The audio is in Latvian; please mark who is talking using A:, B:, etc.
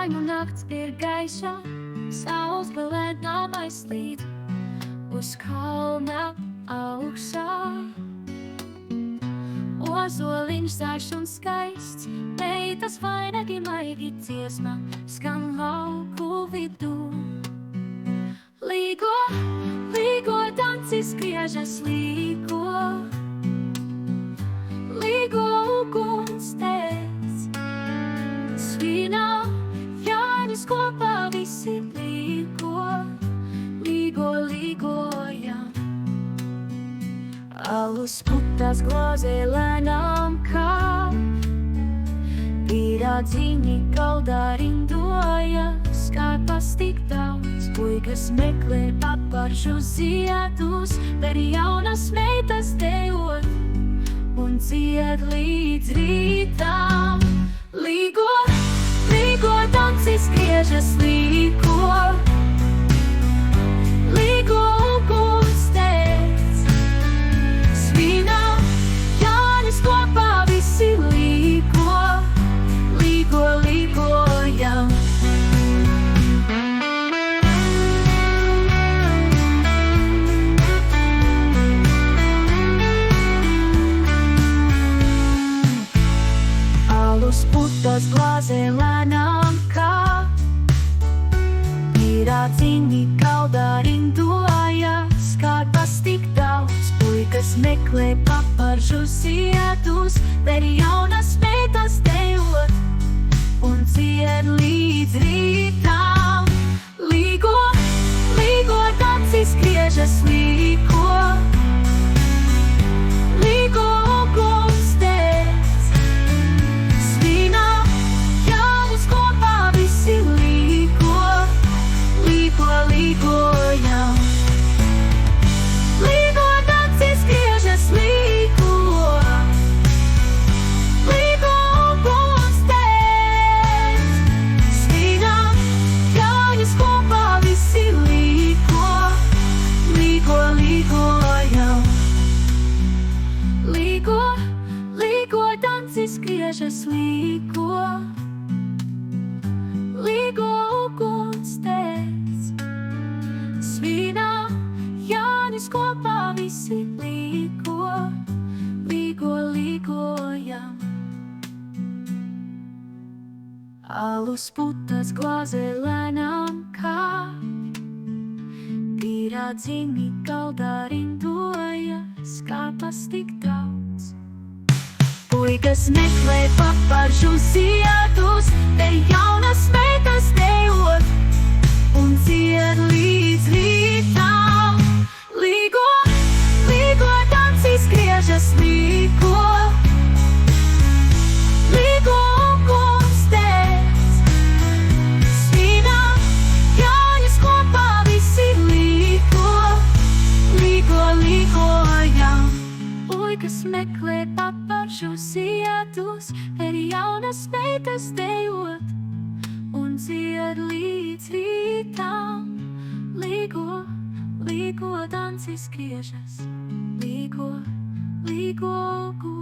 A: Vai nakts ir gaiša, saules galēnām aizslīd uz kalna augšā. Ozoliņš zaļš un skaists, meitas vainagi maigi dziesma skan lauku vidū. Līgo, līgo, dancis griežas līgo, līgo uguns tēc. Svinā Jānis kopā visi līgo, līgo, līgojam. Alus putas glāzē lēnām kā, pīrādziņi galdā rindojas, kāpas tik daudz. Puikas meklē paparšu ziedus, bet jaunas meitas dejot un dzied līdz rītām. Līgo, līgo, dancis griežas līgo, līgo uguns tēc. Svinā Jānis kopā visi līgo, līgo, līgojam. Alus putas glāzē lēnām kā, pīrādziņi galdā rindojas, kāpas tik daudz. Puikas meklē paparšu ziedus, bet jaunas meitas dejot un dzied līdz rītām. Līgo, līgo, dancis griežas līgo, līgo uguns tēc. Svinā Jānis kopā visi līgo, līgo, līgojam. Līgo, dancis griežas līgo, līgo uguns tēc. Svinā Jānis kopā visi līgo, līgo, līgojam. Līgo, līgo, dancis griežas līgo, līgo uguns tēc. Svinā Jānis kopā visi līgo, līgo, līgojam. Alus putas glāzē lēnām kā, pīrādziņi galdā rindojas, kāpas tik daudz. Puikas meklē paparšu ziedus, bet jaunas meitas dejot un dzied līdz rītām. Līgo, līgo, dancis griežas līgo, līgo uguns tēc. Svinā Jānis kopā visi līgo, līgo, līgojam. Puikas meklē paparšu ziedus, bet jaunas meitas dejot un dzied līdz rītām. Līgo, līgo, dancis griežas līgo, līgo uguns.